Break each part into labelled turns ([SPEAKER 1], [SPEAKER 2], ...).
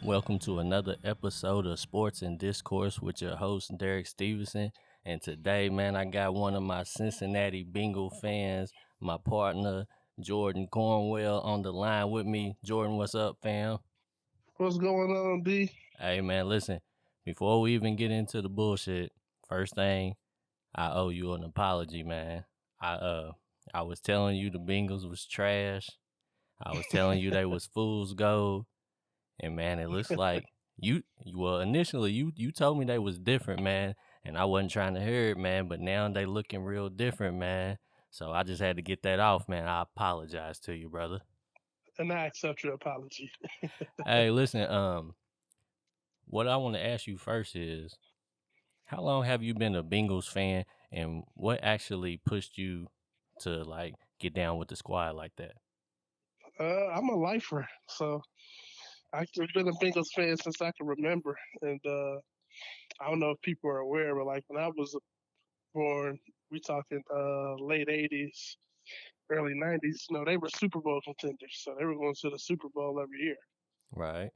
[SPEAKER 1] Welcome to another episode of Sports and Discourse with your host, Derek Stevenson. And today, man, I got one of my Cincinnati Bengals fans, my partner, Jordan Cornwell, on the line with me. Jordan, what's up, fam?
[SPEAKER 2] What's going on, D?
[SPEAKER 1] Hey, man, listen, before we even get into the bullshit, first thing, I owe you an apology, man. I uh I was telling you the Bengals was trash. I was telling you they was fool's gold. And man, it looks like well initially you told me they was different, man, and I wasn't trying to hear it, man, but now they looking real different, man. So I just had to get that off, man. I apologize to you, brother.
[SPEAKER 2] And I accept your apology.
[SPEAKER 1] Hey, listen, what I want to ask you first is how long have you been a Bengals fan and what actually pushed you to like get down with the squad like that?
[SPEAKER 2] I'm a lifer, so I've been a Bengals fan since I can remember. And I don't know if people are aware, but like when I was born, we talking late '80s, early '90s. They were Super Bowl contenders, so they were going to the Super Bowl every year,
[SPEAKER 1] Right.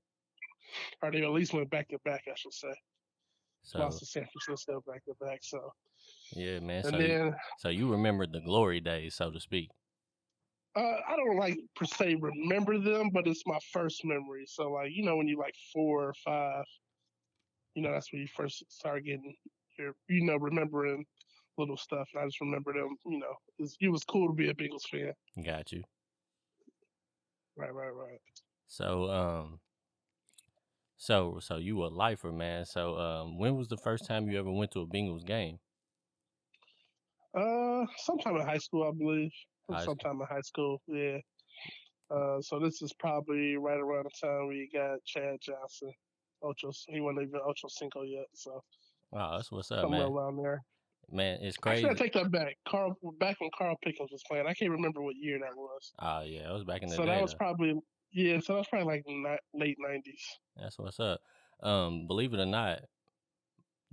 [SPEAKER 2] or they at least went back to back, I should say. Lost
[SPEAKER 1] So
[SPEAKER 2] to San Francisco back to back. So,
[SPEAKER 1] yeah, man.
[SPEAKER 2] and
[SPEAKER 1] So
[SPEAKER 2] then
[SPEAKER 1] so you remember the glory days, so to speak.
[SPEAKER 2] I don't like per se remember them, but it's my first memory. So like when you like 4 or 5, that's when you first start getting your remembering little stuff. And I just remember them. It was cool to be a Bengals fan.
[SPEAKER 1] Got you.
[SPEAKER 2] Right, right, right.
[SPEAKER 1] So so you a lifer, man. So when was the first time you ever went to a Bengals game?
[SPEAKER 2] Sometime in high school, I believe.
[SPEAKER 1] High school.
[SPEAKER 2] Sometime in high school, yeah. So this is probably right around the time we got Chad Johnson. Ocho, he wasn't even Ocho Cinco yet, so
[SPEAKER 1] Wow, that's what's up,
[SPEAKER 2] somewhere
[SPEAKER 1] man.
[SPEAKER 2] around there.
[SPEAKER 1] Man, it's
[SPEAKER 2] Actually, I
[SPEAKER 1] crazy.
[SPEAKER 2] take that back. Back when Carl Pickens was playing, I can't remember what year that was.
[SPEAKER 1] Oh yeah, it was back in the
[SPEAKER 2] So that
[SPEAKER 1] day
[SPEAKER 2] was
[SPEAKER 1] though.
[SPEAKER 2] probably yeah. So that was probably like late '90s.
[SPEAKER 1] That's what's up. Believe it or not,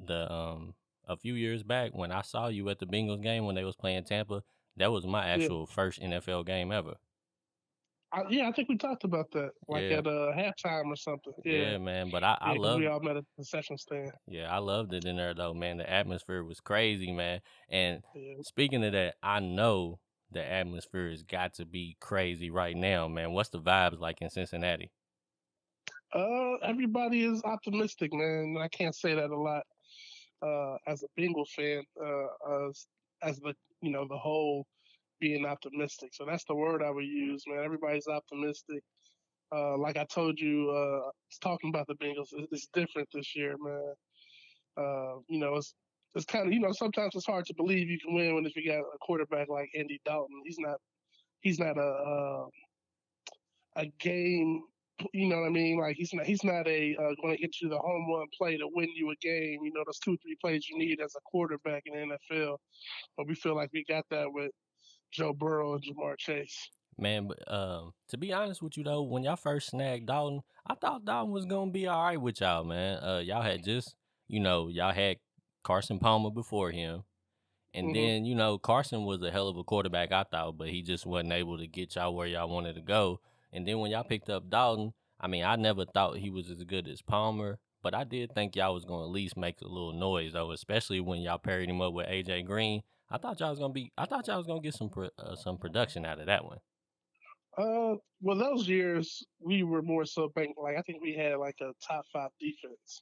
[SPEAKER 1] the a few years back when I saw you at the Bengals game when they was playing Tampa, that was my
[SPEAKER 2] Yeah,
[SPEAKER 1] actual first NFL game ever.
[SPEAKER 2] yeah. I think we talked about that, like
[SPEAKER 1] Yeah,
[SPEAKER 2] at halftime or something. Yeah,
[SPEAKER 1] yeah, man. But I
[SPEAKER 2] yeah, because we
[SPEAKER 1] loved
[SPEAKER 2] all met at the concession stand.
[SPEAKER 1] Yeah, I loved it in there though, man. The atmosphere was crazy, man. And
[SPEAKER 2] Yeah.
[SPEAKER 1] speaking of that, I know the atmosphere has got to be crazy right now, man. What's the vibes like in Cincinnati?
[SPEAKER 2] Everybody is optimistic, man. I can't say that a lot as a Bengals fan. As the the whole being optimistic. So that's the word I would use, man. Everybody's optimistic. Like I told you, talking about the Bengals, it's different this year, man. It's kind of sometimes it's hard to believe you can win when if you got a quarterback like Andy Dalton. He's not a game. You know what I mean? Like he's not a going to get you the home run play to win you a game. Those 2 3 plays you need as a quarterback in the NFL. But we feel like we got that with Joe Burrow and Ja'marr Chase.
[SPEAKER 1] Man, but to be honest with you though, when y'all first snagged Dalton, I thought Dalton was gonna be all right with y'all, man. Y'all had just, y'all had Carson Palmer before him. And
[SPEAKER 2] Hmm.
[SPEAKER 1] then, Carson was a hell of a quarterback, I thought, but he just wasn't able to get y'all where y'all wanted to go. And then when y'all picked up Dalton, I mean, I never thought he was as good as Palmer, but I did think y'all was gonna at least make a little noise though, especially when y'all paired him up with AJ Green. I thought y'all was gonna get some production out of that one.
[SPEAKER 2] Well, those years we were more so bank. Like I think we had like a top 5 defense.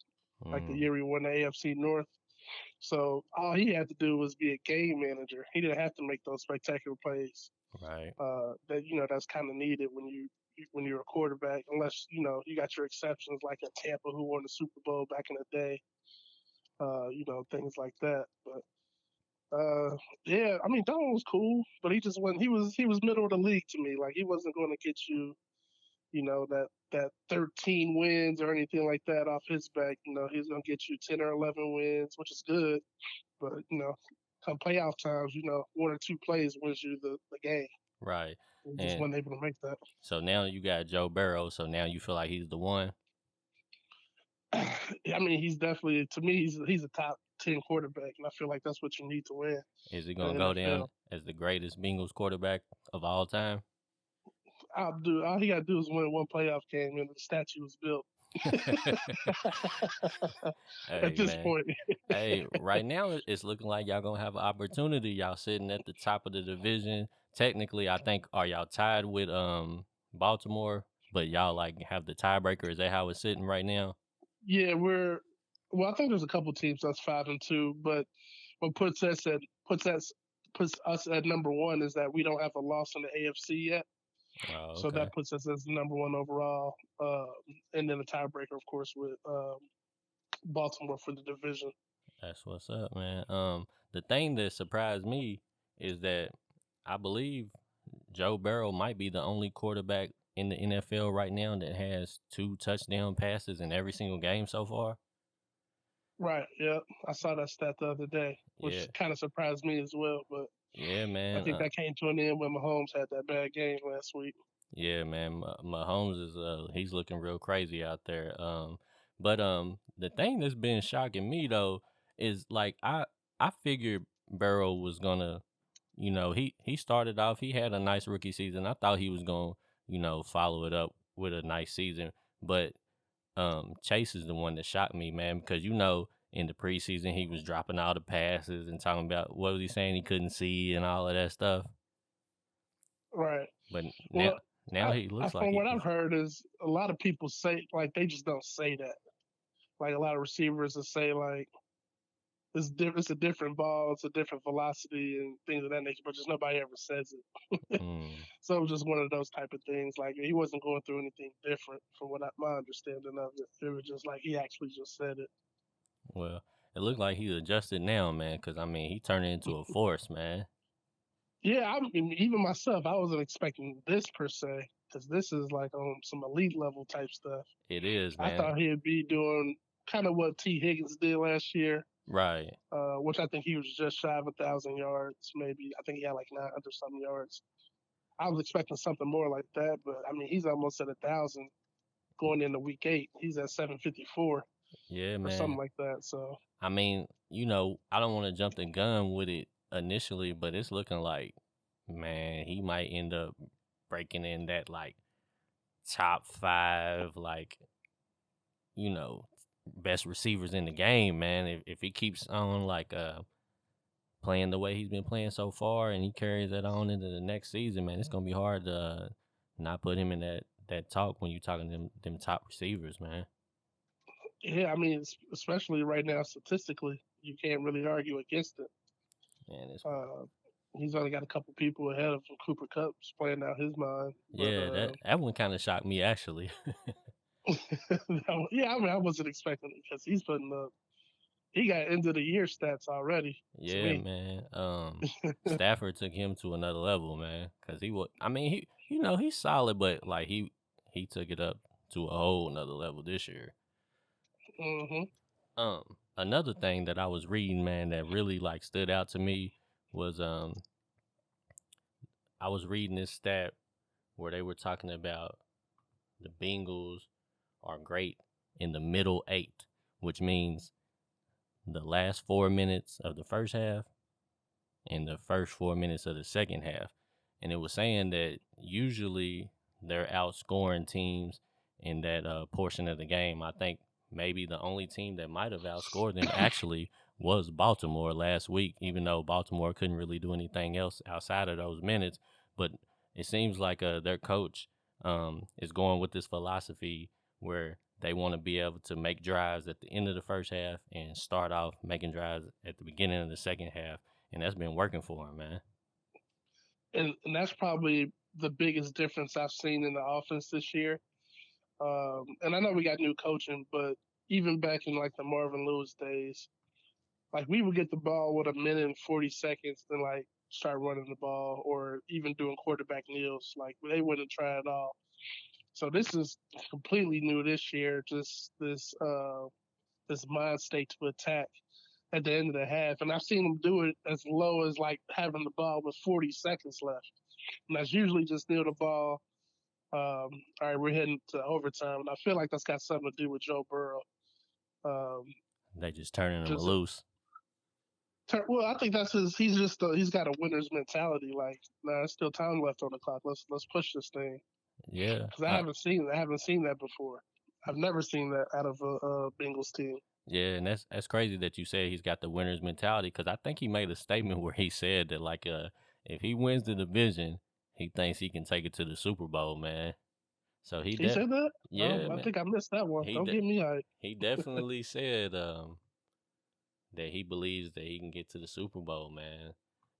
[SPEAKER 2] Like the
[SPEAKER 1] Mm,
[SPEAKER 2] year we won the AFC North. So all he had to do was be a game manager. He didn't have to make those spectacular plays.
[SPEAKER 1] right.
[SPEAKER 2] That that's kind of needed when you're a quarterback, unless you got your exceptions like at Tampa who won the Super Bowl back in the day. Things like that. But yeah, I mean Donald was cool, but he just wasn't. He was middle of the league to me. Like he wasn't going to get you that 13 wins or anything like that off his back. He's going to get you 10 or 11 wins, which is good. But come playoff times, 1 or 2 plays wins you the game.
[SPEAKER 1] Right.
[SPEAKER 2] We just
[SPEAKER 1] And
[SPEAKER 2] wasn't able to make that.
[SPEAKER 1] so now you got Joe Burrow, so now you feel like he's the one.
[SPEAKER 2] I mean, he's definitely to me he's a top 10 quarterback, and I feel like that's what you need to win
[SPEAKER 1] Is he
[SPEAKER 2] in
[SPEAKER 1] gonna
[SPEAKER 2] the
[SPEAKER 1] go down
[SPEAKER 2] NFL.
[SPEAKER 1] as the greatest Bengals quarterback of all time?
[SPEAKER 2] I'll do. All he got to do is win one playoff game, and the statue is built. At
[SPEAKER 1] Hey
[SPEAKER 2] this
[SPEAKER 1] man.
[SPEAKER 2] point,
[SPEAKER 1] Hey, right now it's looking like y'all gonna have an opportunity. Y'all sitting at the top of the division. Technically, I think are y'all tied with Baltimore, but y'all like have the tiebreaker. Is that how it's sitting right now?
[SPEAKER 2] yeah, we're. Well, I think there's a couple teams that's 5-2, but what puts us puts us at number one is that we don't have a loss in the AFC yet.
[SPEAKER 1] Oh,
[SPEAKER 2] So
[SPEAKER 1] okay.
[SPEAKER 2] that puts us as number one overall, and then the tiebreaker, of course, with Baltimore for the division.
[SPEAKER 1] That's what's up, man. The thing that surprised me is that I believe Joe Burrow might be the only quarterback in the NFL right now that has 2 touchdown passes in every single game so far.
[SPEAKER 2] Right. Yeah, I saw that stat the other day,
[SPEAKER 1] Yeah,
[SPEAKER 2] which kind of surprised me as well. But
[SPEAKER 1] yeah,
[SPEAKER 2] I
[SPEAKER 1] man.
[SPEAKER 2] think that came to an end when Mahomes had that bad game last week.
[SPEAKER 1] Yeah, man. Mahomes is he's looking real crazy out there. But the thing that's been shocking me though is like I figured Burrow was gonna, he started off, he had a nice rookie season. I thought he was gonna, follow it up with a nice season. But Chase is the one that shocked me, man, because in the preseason he was dropping all the passes and talking about what was he saying he couldn't see and all of that stuff.
[SPEAKER 2] Right.
[SPEAKER 1] But now
[SPEAKER 2] Well,
[SPEAKER 1] now he looks like
[SPEAKER 2] from
[SPEAKER 1] he
[SPEAKER 2] what I've
[SPEAKER 1] can.
[SPEAKER 2] heard is a lot of people say like they just don't say that. Like a lot of receivers will say like it's a different ball, it's a different velocity and things of that nature, but just nobody ever says it.
[SPEAKER 1] Mm.
[SPEAKER 2] So it was just one of those type of things. Like he wasn't going through anything different from my understanding of it. It was just like he actually just said it.
[SPEAKER 1] Well, it looked like he's adjusted now, man. Because I mean, he turned into a force, man.
[SPEAKER 2] Yeah, I mean, even myself, I wasn't expecting this per se because this is like on some elite level type stuff.
[SPEAKER 1] It is,
[SPEAKER 2] I
[SPEAKER 1] man.
[SPEAKER 2] thought he'd be doing kind of what T. Higgins did last year,
[SPEAKER 1] Right.
[SPEAKER 2] which I think he was just shy of 1,000 yards. Maybe I think he had like 900 something yards. I was expecting something more like that, but I mean, he's almost at 1,000 going into week 8. He's at 754
[SPEAKER 1] Yeah,
[SPEAKER 2] or something
[SPEAKER 1] man.
[SPEAKER 2] like that. So
[SPEAKER 1] I mean, I don't want to jump the gun with it initially, but it's looking like, man, he might end up breaking in that like top 5, like, you know, best receivers in the game, man. If he keeps on like playing the way he's been playing so far, and he carries that on into the next season, man, it's gonna be hard to not put him in that talk when you talking them top receivers, man.
[SPEAKER 2] yeah, I mean, especially right now statistically, you can't really argue against it.
[SPEAKER 1] Man, it's
[SPEAKER 2] Uh, he's only got a couple people ahead of him. Cooper Cup's playing out his mind, but
[SPEAKER 1] yeah, that one kind of shocked me actually.
[SPEAKER 2] yeah, I mean, I wasn't expecting it because he's putting up. He got end of the year stats already to
[SPEAKER 1] Yeah,
[SPEAKER 2] me.
[SPEAKER 1] man. Stafford took him to another level, man. Cause he was, I mean, he's solid, but like he took it up to a whole nother level this year.
[SPEAKER 2] Hmm.
[SPEAKER 1] Another thing that I was reading, man, that really like stood out to me was I was reading this stat where they were talking about the Bengals are great in the middle 8, which means the last 4 minutes of the first half and the first 4 minutes of the second half. And it was saying that usually they're outscoring teams in that portion of the game. I think maybe the only team that might have outscored them actually was Baltimore last week, even though Baltimore couldn't really do anything else outside of those minutes. But it seems like their coach is going with this philosophy where they want to be able to make drives at the end of the first half and start off making drives at the beginning of the second half, and that's been working for him, man.
[SPEAKER 2] And that's probably the biggest difference I've seen in the offense this year. And I know we got new coaching, but even back in like the Marvin Lewis days, like we would get the ball with a minute and 40 seconds, and like start running the ball, or even doing quarterback kneels. Like they wouldn't try at all. So this is completely new this year. Just this mind state to attack at the end of the half, and I've seen them do it as low as like having the ball with 40 seconds left, and that's usually just near the ball. All right, we're heading to overtime, and I feel like that's got something to do with Joe Burrow. Um,
[SPEAKER 1] They just turning him
[SPEAKER 2] just
[SPEAKER 1] loose.
[SPEAKER 2] well, I think that's his. He's just he's got a winner's mentality. Like, nah, there's still time left on the clock. Let's push this thing.
[SPEAKER 1] Yeah.
[SPEAKER 2] Because I haven't seen that before. I've never seen that out of a Bengals team.
[SPEAKER 1] Yeah, and that's crazy that you said he's got the winner's mentality because I think he made a statement where he said that like if he wins the division, he thinks he can take it to the Super Bowl, man. So
[SPEAKER 2] He said that.
[SPEAKER 1] yeah,
[SPEAKER 2] I
[SPEAKER 1] man.
[SPEAKER 2] think I missed that one.
[SPEAKER 1] He
[SPEAKER 2] Don't
[SPEAKER 1] de-
[SPEAKER 2] get me hyped.
[SPEAKER 1] he definitely said that he believes that he can get to the Super Bowl, man.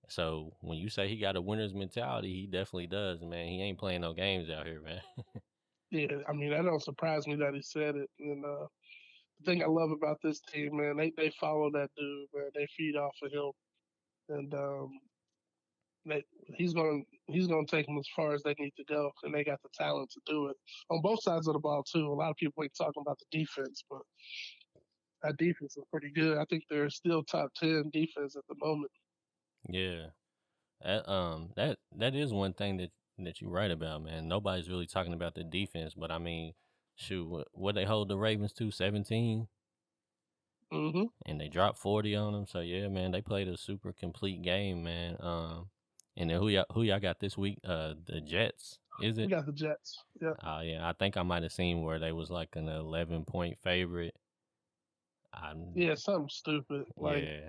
[SPEAKER 1] So when you say he got a winner's mentality, he definitely does, man. He ain't playing no games out here, man.
[SPEAKER 2] Yeah, I mean that don't surprise me that he said it. And the thing I love about this team, man, they follow that dude, man. They feed off of him, and they, he's gonna take them as far as they need to go, and they got the talent to do it on both sides of the ball too. A lot of people ain't talking about the defense, but that defense is pretty good. I think they're still top 10 defense at the moment.
[SPEAKER 1] Yeah. That is one thing that you're right about, man. Nobody's really talking about the defense, but I mean, shoot, what they hold the Ravens to 17,
[SPEAKER 2] Hmm.
[SPEAKER 1] and they dropped 40 on them. So yeah, man, they played a super complete game, man. And then who y'all got this week? The Jets, is
[SPEAKER 2] We
[SPEAKER 1] it?
[SPEAKER 2] got the Jets. Yeah,
[SPEAKER 1] Yeah, I think I might have seen where they was like an 11-point favorite. I'm
[SPEAKER 2] yeah, something stupid. Like
[SPEAKER 1] Yeah,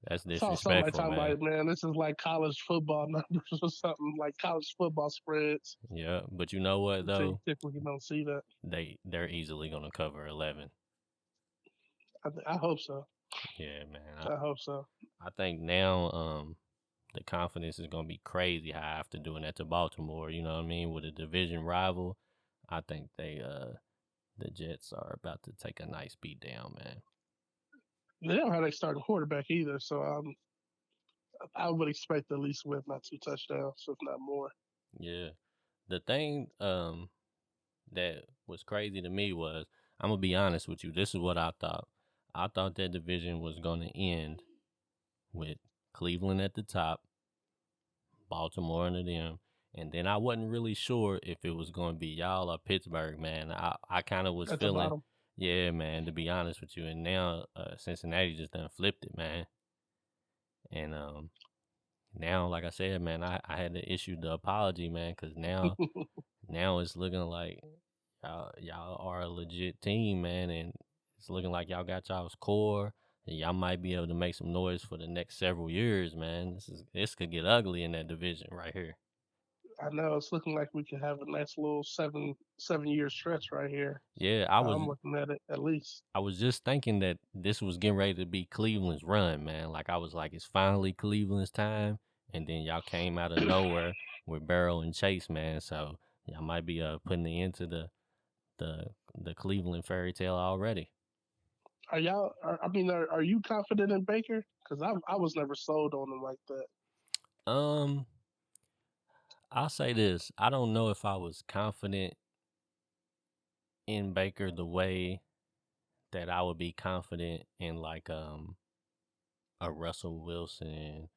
[SPEAKER 1] that's
[SPEAKER 2] I saw somebody
[SPEAKER 1] disrespectful,
[SPEAKER 2] talking
[SPEAKER 1] man.
[SPEAKER 2] about, man, this is like college football numbers or something, like college football spreads.
[SPEAKER 1] Yeah, but you know what
[SPEAKER 2] So you
[SPEAKER 1] though?
[SPEAKER 2] typically don't see that.
[SPEAKER 1] They're easily gonna cover 11.
[SPEAKER 2] I hope so.
[SPEAKER 1] Yeah, man.
[SPEAKER 2] I hope so.
[SPEAKER 1] I think now the confidence is gonna be crazy high after doing that to Baltimore. You know what I mean? With a division rival, I think the Jets are about to take a nice beat down, man.
[SPEAKER 2] They don't have a starting quarterback either, so I would expect at least win by 2 touchdowns, if not more.
[SPEAKER 1] Yeah. The thing that was crazy to me was I'm gonna be honest with you. This is what I thought. I thought that division was gonna end with Cleveland at the top, Baltimore under them. And then I wasn't really sure if it was going to be y'all or Pittsburgh, man. I kind of was
[SPEAKER 2] At the
[SPEAKER 1] feeling,
[SPEAKER 2] bottom,
[SPEAKER 1] yeah, man, to be honest with you. And now Cincinnati just done flipped it, man. And now, like I said, man, I had to issue the apology, man, because now it's looking like y'all are a legit team, man. And it's looking like y'all got y'all's core. And y'all might be able to make some noise for the next several years, man. This could get ugly in that division right here.
[SPEAKER 2] I know it's looking like we could have a nice little 7 year stretch right here.
[SPEAKER 1] Yeah,
[SPEAKER 2] I'm looking at it at least.
[SPEAKER 1] I was just thinking that this was getting ready to be Cleveland's run, man. Like I was like, it's finally Cleveland's time, and then y'all came out of nowhere with Burrow and Chase, man. So y'all might be putting the end to the the Cleveland fairy tale already.
[SPEAKER 2] Are y'all? Are you confident in Baker? Because I was never sold on him like that.
[SPEAKER 1] Um, I'll say this: I don't know if I was confident in Baker the way that I would be confident in like a Russell Wilson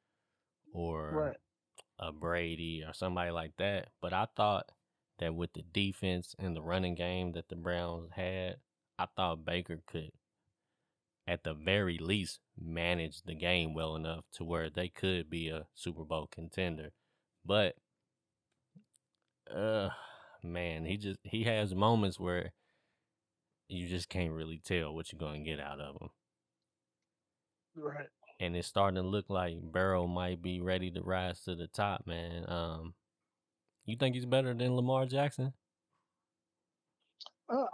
[SPEAKER 1] or
[SPEAKER 2] Right.
[SPEAKER 1] a Brady or somebody like that. But I thought that with the defense and the running game that the Browns had, I thought Baker could, at the very least, manage the game well enough to where they could be a Super Bowl contender. But uh man, he has moments where you just can't really tell what you're gonna get out of him.
[SPEAKER 2] Right.
[SPEAKER 1] And it's starting to look like Burrow might be ready to rise to the top, man. You think he's better than Lamar Jackson?
[SPEAKER 2] Uh,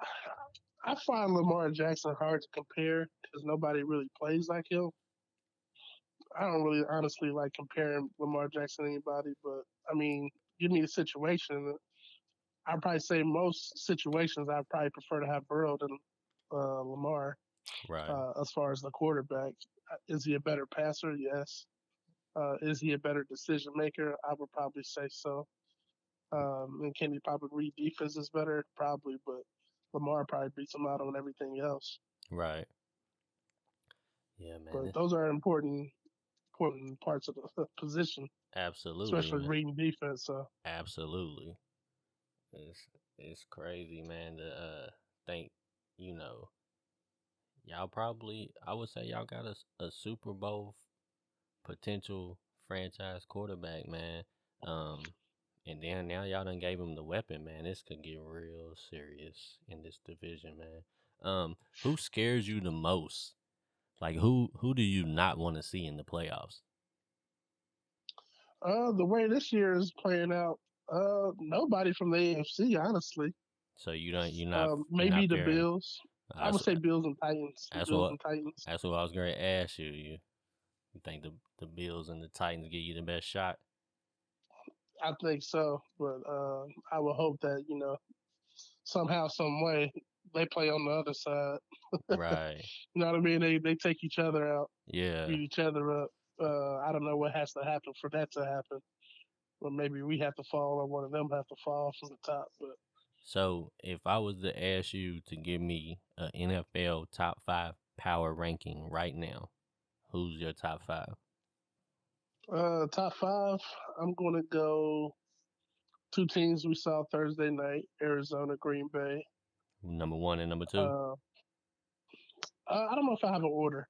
[SPEAKER 2] I find Lamar Jackson hard to compare because nobody really plays like him. I don't really honestly like comparing Lamar Jackson to anybody, but I mean, give me a situation. I'd probably say most situations I'd probably prefer to have Burrow than Lamar.
[SPEAKER 1] Right.
[SPEAKER 2] As far as the quarterback, is he a better passer? Yes. Is he a better decision maker? I would probably say so. And can he probably read defenses better? Probably, but Lamar probably beats him out on everything else.
[SPEAKER 1] Right. Yeah, man.
[SPEAKER 2] But those are important parts of the position,
[SPEAKER 1] Absolutely,
[SPEAKER 2] especially
[SPEAKER 1] man.
[SPEAKER 2] reading defense. So
[SPEAKER 1] Absolutely. It's it's crazy, man, to think, you know, y'all probably I would say y'all got a Super Bowl potential franchise quarterback, man. Um And then now y'all done gave him the weapon, man. This could get real serious in this division, man. Who scares you the most? Like who do you not want to see in the playoffs?
[SPEAKER 2] The way this year is playing out, nobody from the AFC, honestly.
[SPEAKER 1] So you're
[SPEAKER 2] Maybe
[SPEAKER 1] not
[SPEAKER 2] the
[SPEAKER 1] fearing.
[SPEAKER 2] Bills. I
[SPEAKER 1] That's
[SPEAKER 2] would say Bills and Titans. The
[SPEAKER 1] that's
[SPEAKER 2] Bills
[SPEAKER 1] what
[SPEAKER 2] and Titans.
[SPEAKER 1] that's what I was going to ask you. You think the Bills and the Titans give you the best shot?
[SPEAKER 2] I think so, but I would hope that somehow, some way, they play on the other side.
[SPEAKER 1] Right.
[SPEAKER 2] You know what I mean? They take each other out,
[SPEAKER 1] Yeah.
[SPEAKER 2] beat each other up. I don't know what has to happen for that to happen. Or maybe we have to fall, or one of them have to fall from the top. But
[SPEAKER 1] So if I was to ask you to give me an NFL top 5 power ranking right now, who's your top 5?
[SPEAKER 2] top five, I'm going to go two teams we saw Thursday night: Arizona, Green Bay.
[SPEAKER 1] Number 1 and number 2?
[SPEAKER 2] Uh, I don't know if I have an order.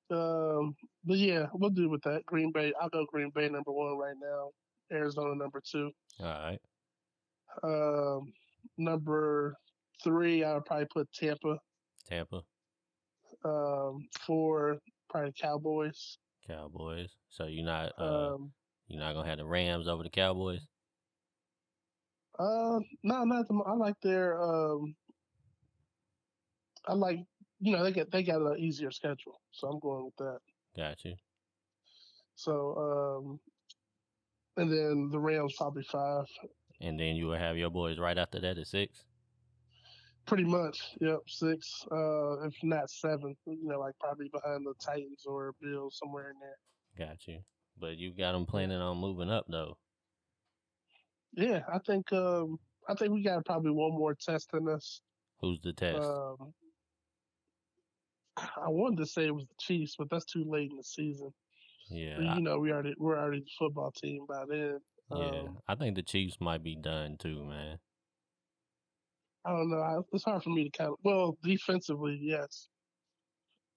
[SPEAKER 2] But yeah, we'll do with that. Green Bay. I'll go Green Bay number one right now. Arizona number two.
[SPEAKER 1] All right.
[SPEAKER 2] Um, number three, I would probably put Tampa.
[SPEAKER 1] Tampa,
[SPEAKER 2] Four, probably Cowboys.
[SPEAKER 1] Cowboys. So
[SPEAKER 2] Um,
[SPEAKER 1] you're not going to have the Rams over the Cowboys?
[SPEAKER 2] no, not the, I like their. I like they got an easier schedule, so I'm going with that.
[SPEAKER 1] Got you.
[SPEAKER 2] So and then the Rams probably five.
[SPEAKER 1] And then you will have your boys right after that at 6?
[SPEAKER 2] Pretty much, yep, six, if not seven. Like probably behind the Titans or Bills, somewhere in there.
[SPEAKER 1] Got you. But you got them
[SPEAKER 2] Yeah,
[SPEAKER 1] planning on moving up, though.
[SPEAKER 2] yeah. I think we got probably one more test in us.
[SPEAKER 1] Who's the test?
[SPEAKER 2] Um, I wanted to say it was the Chiefs, but that's too late in the season.
[SPEAKER 1] Yeah,
[SPEAKER 2] We're already the football team by then.
[SPEAKER 1] yeah. I think the Chiefs might be done, too, man.
[SPEAKER 2] I don't know. It's hard for me to count. Well, defensively, yes,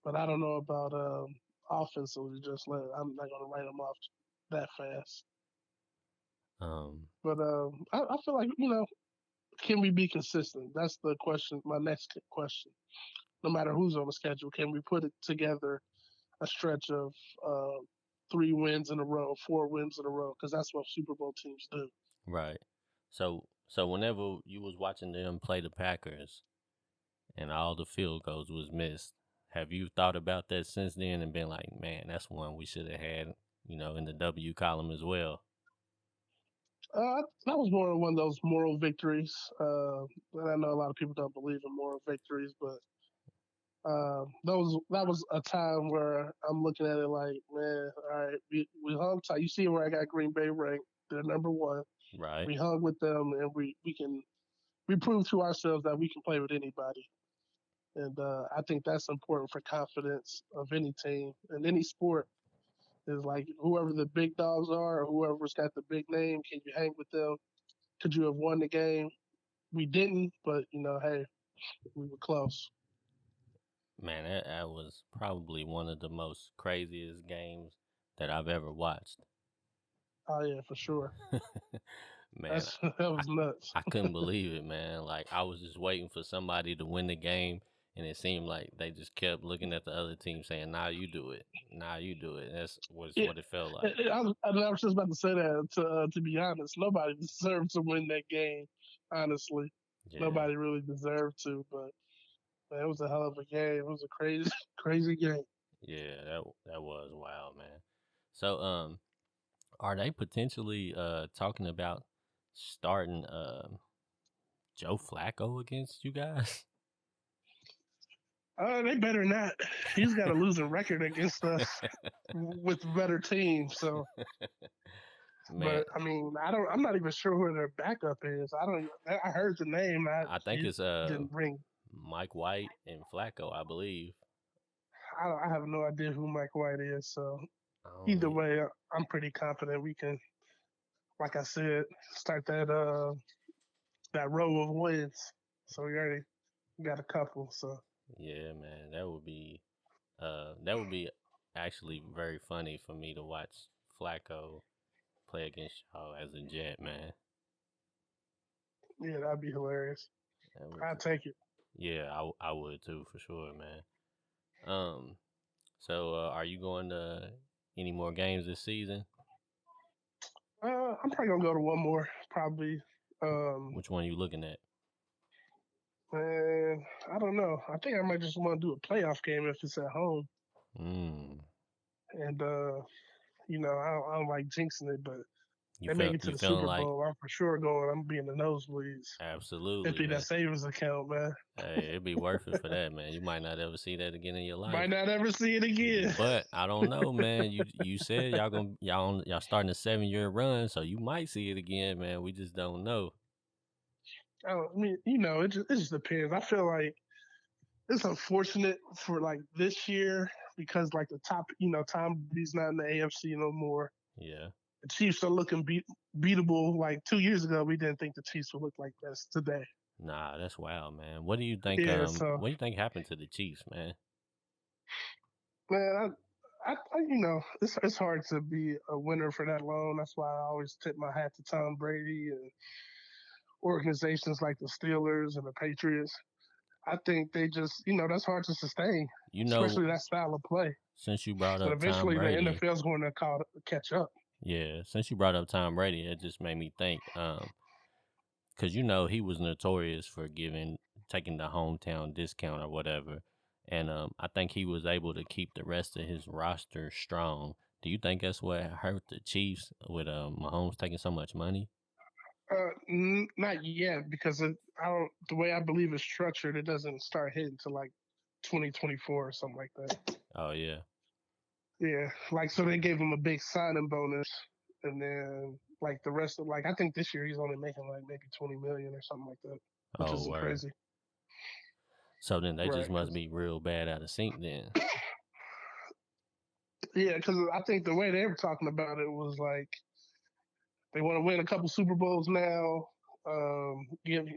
[SPEAKER 2] but I don't know about offensively. I'm not gonna write them off that fast.
[SPEAKER 1] Um,
[SPEAKER 2] But I feel like can we be consistent? That's the question. My next question. No matter who's on the schedule, can we put it together a stretch of uh, 3 wins in a row, 4 wins in a row? Because that's what Super Bowl teams do.
[SPEAKER 1] right. So whenever you was watching them play the Packers and all the field goals was missed, have you thought about that since then and been like, man, that's one we should have had, in the W column as well?
[SPEAKER 2] That was more of one of those moral victories. And I know a lot of people don't believe in moral victories, but that was a time where I'm looking at it like, man, all right, we hung tight. You see where I got Green Bay ranked? They're number one.
[SPEAKER 1] Right.
[SPEAKER 2] We hung with them, and we proved to ourselves that we can play with anybody. And I think that's important for confidence of any team and any sport. Is like whoever the big dogs are, or whoever's got the big name. Can you hang with them? Could you have won the game? We didn't, but hey, we were close.
[SPEAKER 1] Man, that was probably one of the most craziest games that I've ever watched.
[SPEAKER 2] Oh yeah, for sure.
[SPEAKER 1] Man,
[SPEAKER 2] That
[SPEAKER 1] I,
[SPEAKER 2] was nuts.
[SPEAKER 1] I couldn't believe it, man. Like I was just waiting for somebody to win the game, and it seemed like they just kept looking at the other team saying, "Nah, you do it. Nah, you do it." That's
[SPEAKER 2] Yeah,
[SPEAKER 1] what it felt like.
[SPEAKER 2] I was just about to say that. To be honest, nobody deserved to win that game. Honestly,
[SPEAKER 1] Yeah,
[SPEAKER 2] nobody really deserved to. But man, it was a hell of a game. It was a crazy, crazy game.
[SPEAKER 1] yeah, that was wild, man. So, are they potentially talking about starting Joe Flacco against you guys?
[SPEAKER 2] They better not. He's got a losing record against us with better teams. So,
[SPEAKER 1] Man,
[SPEAKER 2] but I mean, I don't. I'm not even sure who their backup is. I don't. I heard the name.
[SPEAKER 1] I think
[SPEAKER 2] It
[SPEAKER 1] it's
[SPEAKER 2] didn't ring.
[SPEAKER 1] Mike White and Flacco, I believe.
[SPEAKER 2] I have no idea who Mike White is. So
[SPEAKER 1] I don't
[SPEAKER 2] either
[SPEAKER 1] e-
[SPEAKER 2] way, I'm pretty confident we can, like I said, start that row of wins. So we already got a couple. So
[SPEAKER 1] Yeah, man, that would be actually very funny for me to watch Flacco play against y'all as a Jet, man.
[SPEAKER 2] Yeah, that'd be hilarious.
[SPEAKER 1] That would,
[SPEAKER 2] I'd take it.
[SPEAKER 1] yeah, I would too for sure, man. Um, so are you going to any more games this season?
[SPEAKER 2] I'm probably gonna go to one more, probably. Um,
[SPEAKER 1] Which one you looking at?
[SPEAKER 2] man, I don't know. I think I might just want to do a playoff game if it's at home.
[SPEAKER 1] Mm.
[SPEAKER 2] And I don't like jinxing it, but they make it to
[SPEAKER 1] You
[SPEAKER 2] the
[SPEAKER 1] feeling
[SPEAKER 2] Super
[SPEAKER 1] like
[SPEAKER 2] Bowl, I'm for sure going. I'm being the nosebleeds.
[SPEAKER 1] absolutely,
[SPEAKER 2] Empty that
[SPEAKER 1] man.
[SPEAKER 2] savings account, man.
[SPEAKER 1] Hey, it'd be worth it for that, man. You might not ever see that again in your life.
[SPEAKER 2] Might not ever see it again.
[SPEAKER 1] But I don't know, man. You said y'all starting a 7-year run, so you might see it again, man. We just don't know.
[SPEAKER 2] I mean, it just depends. I feel like it's unfortunate for like this year because like the top, Tom Brady's not in the AFC no more.
[SPEAKER 1] Yeah.
[SPEAKER 2] The Chiefs are looking beatable. Like 2 years ago, we didn't think the Chiefs would look like this today.
[SPEAKER 1] Nah, that's wild, man. What do you think?
[SPEAKER 2] Yeah, so
[SPEAKER 1] What do you think happened to the Chiefs, man?
[SPEAKER 2] man, it's hard to be a winner for that long. That's why I always tip my hat to Tom Brady and organizations like the Steelers and the Patriots. I think they just, that's hard to sustain,
[SPEAKER 1] You know,
[SPEAKER 2] especially that style of play.
[SPEAKER 1] since you brought
[SPEAKER 2] But
[SPEAKER 1] up Tom
[SPEAKER 2] eventually, the
[SPEAKER 1] Brady,
[SPEAKER 2] NFL is going to catch up.
[SPEAKER 1] yeah, since you brought up Tom Brady, it just made me think, because he was notorious for taking the hometown discount or whatever, and I think he was able to keep the rest of his roster strong. Do you think that's what hurt the Chiefs with Mahomes taking so much money?
[SPEAKER 2] Not yet because I don't. The way I believe it's structured, it doesn't start hitting till like 2024 or something like that.
[SPEAKER 1] Oh yeah.
[SPEAKER 2] Yeah, like so they gave him a big signing bonus, and then like the rest of like I think this year he's only making like maybe 20 million or something like that, which
[SPEAKER 1] Oh
[SPEAKER 2] isn't
[SPEAKER 1] word.
[SPEAKER 2] crazy,
[SPEAKER 1] So then they just
[SPEAKER 2] right?
[SPEAKER 1] must be real bad out of sync then.
[SPEAKER 2] Because I think the way they were talking about it was like they want to win a couple Super Bowls now,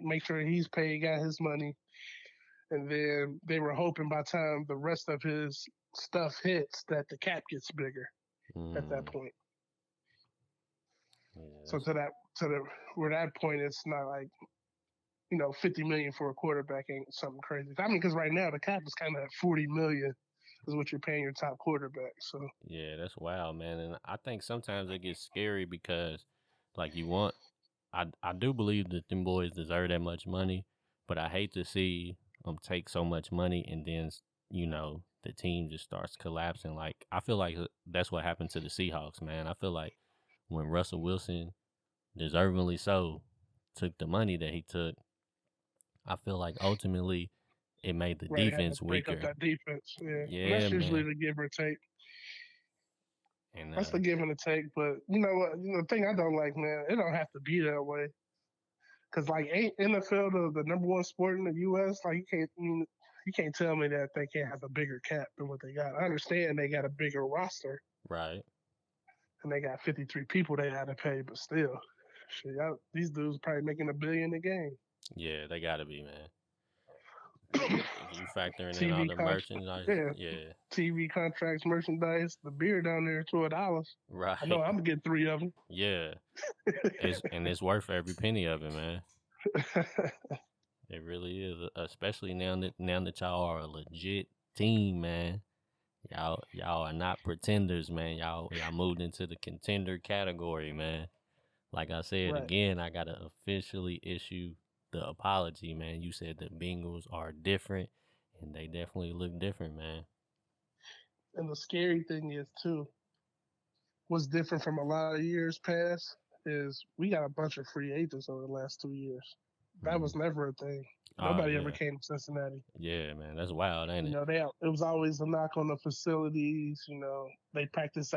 [SPEAKER 2] make sure he's paid, got his money, and then they were hoping by the time the rest of his stuff hits that the cap gets bigger at that
[SPEAKER 1] Mm,
[SPEAKER 2] point.
[SPEAKER 1] yeah,
[SPEAKER 2] So to the where that point it's not like 50 million for a quarterback ain't something crazy. I mean, because right now the cap is kind of at 40 million is what you're paying your top quarterback. So
[SPEAKER 1] that's wild, man. And I think sometimes it gets scary because, like, I do believe that them boys deserve that much money, but I hate to see them take so much money and then the team just starts collapsing. Like I feel like that's what happened to the Seahawks, man. I feel like when Russell Wilson, deservingly so, took the money that he took, I feel like ultimately it made the
[SPEAKER 2] right, had to
[SPEAKER 1] defense
[SPEAKER 2] break up
[SPEAKER 1] weaker.
[SPEAKER 2] that defense. Yeah, and
[SPEAKER 1] Yeah,
[SPEAKER 2] that's usually
[SPEAKER 1] man.
[SPEAKER 2] the give or take.
[SPEAKER 1] And
[SPEAKER 2] That's the give and the take. But you know what? The thing I don't like, man, it don't have to be that way. Cause like ain't NFL the number one sport in the U.S. Like you can't tell me that they can't have a bigger cap than what they got. I understand they got a bigger roster
[SPEAKER 1] right.
[SPEAKER 2] and they got 53 people they had to pay, but still, shit, these dudes probably making $1 billion a game.
[SPEAKER 1] Yeah, they gotta be, man. If you factoring in all
[SPEAKER 2] TV
[SPEAKER 1] the
[SPEAKER 2] contract,
[SPEAKER 1] merchandise,
[SPEAKER 2] yeah,
[SPEAKER 1] yeah,
[SPEAKER 2] TV contracts, merchandise, the beer down there $12. I know
[SPEAKER 1] right,
[SPEAKER 2] I'm gonna get three of them.
[SPEAKER 1] yeah. It's worth every penny of it, man. It really is, especially now that y'all are a legit team, man. Y'all are not pretenders, man. Y'all moved into the contender category, man. Like I said
[SPEAKER 2] Right.
[SPEAKER 1] again, I gotta officially issue the apology, man. You said the Bengals are different, and they definitely look different, man.
[SPEAKER 2] And the scary thing is too, what's different from a lot of years past is we got a bunch of free agents over the last 2 years. That
[SPEAKER 1] Mm.
[SPEAKER 2] was never a thing.
[SPEAKER 1] Oh
[SPEAKER 2] Nobody ever
[SPEAKER 1] yeah,
[SPEAKER 2] came to Cincinnati.
[SPEAKER 1] yeah, man. That's wild, ain't
[SPEAKER 2] You
[SPEAKER 1] it?
[SPEAKER 2] know, it was always a knock on the facilities. You know, they practice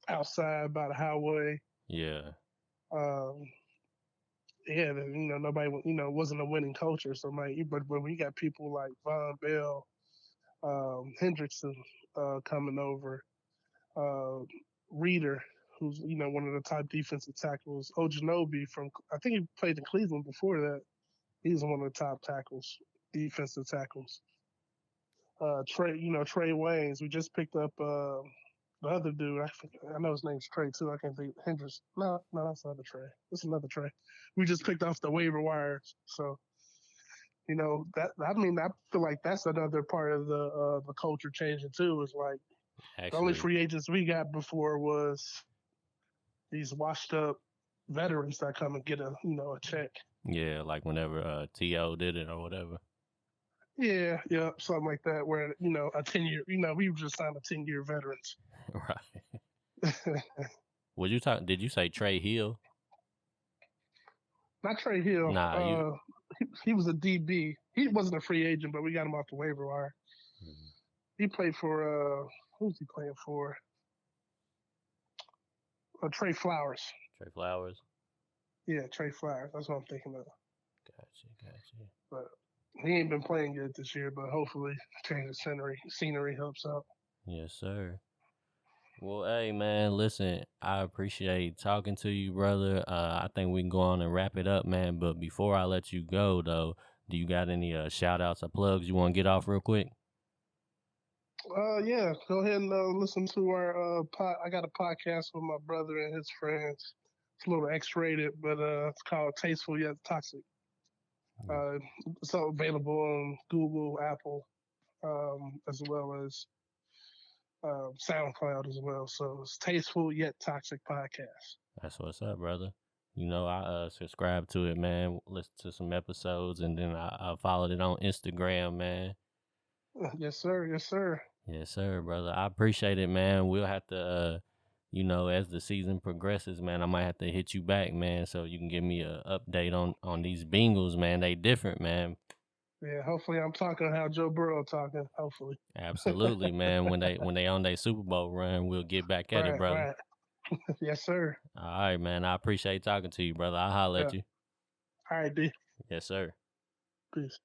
[SPEAKER 2] outside by the highway.
[SPEAKER 1] Yeah,
[SPEAKER 2] Um, yeah, nobody, wasn't a winning culture. So, but when we got people like Von Bell, Hendrickson coming over, uh, Reader, who's one of the top defensive tackles, Ojanobi from I think he played in Cleveland before that. He's one of the top tackles, defensive tackles. Trey Waynes. We just picked up the other dude. I know his name's Trey too. I can't think Hendricks. No, that's not a Trey. It's another Trey. We just picked off the waiver wire, so that. I mean, I feel like that's another part of the culture changing too. Is like the only
[SPEAKER 1] Actually,
[SPEAKER 2] free agents we got before was these washed up veterans that come and get a check.
[SPEAKER 1] yeah, like whenever T.O. did it or whatever.
[SPEAKER 2] Yeah, something like that. Where a 10-year, we just signed a 10-year veterans.
[SPEAKER 1] Right. Would you talk? Did you say Trey Hill?
[SPEAKER 2] Not Trey Hill.
[SPEAKER 1] Nah, you.
[SPEAKER 2] He was a DB. He wasn't a free agent, but we got him off the waiver wire. He played for who's he playing for? Trey Flowers.
[SPEAKER 1] Trey Flowers.
[SPEAKER 2] Yeah, Trey Flowers. That's what I'm thinking of.
[SPEAKER 1] Gotcha.
[SPEAKER 2] But he ain't been playing good this year. But hopefully, change of scenery helps out.
[SPEAKER 1] Yes, sir. Well, hey man, listen, I appreciate talking to you, brother. I think we can go on and wrap it up, man. But before I let you go, though, do you got any shout outs or plugs you want to get off real quick?
[SPEAKER 2] Yeah, go ahead and listen to our I got a podcast with my brother and his friends. It's a little X-rated, but it's called Tasteful Yet Toxic. It's available on Google, Apple, as well as SoundCloud as well. So it's Tasteful Yet Toxic podcast.
[SPEAKER 1] That's what's up, brother. I subscribe to it, man. Listen to some episodes, and then I followed it on Instagram, man.
[SPEAKER 2] Yes, sir. Yes, sir.
[SPEAKER 1] Yes, sir, brother. I appreciate it, man. We'll have to, as the season progresses, man, I might have to hit you back, man, so you can give me an update on these Bengals, man. They different, man.
[SPEAKER 2] Yeah, hopefully I'm talking how Joe Burrow talking. Hopefully.
[SPEAKER 1] Absolutely, man. When they on their Super Bowl run, we'll get back at it, brother.
[SPEAKER 2] Right. Yes, sir.
[SPEAKER 1] All right, man. I appreciate talking to you, brother. I'll holler at you.
[SPEAKER 2] All right, D.
[SPEAKER 1] Yes, sir.
[SPEAKER 2] Peace.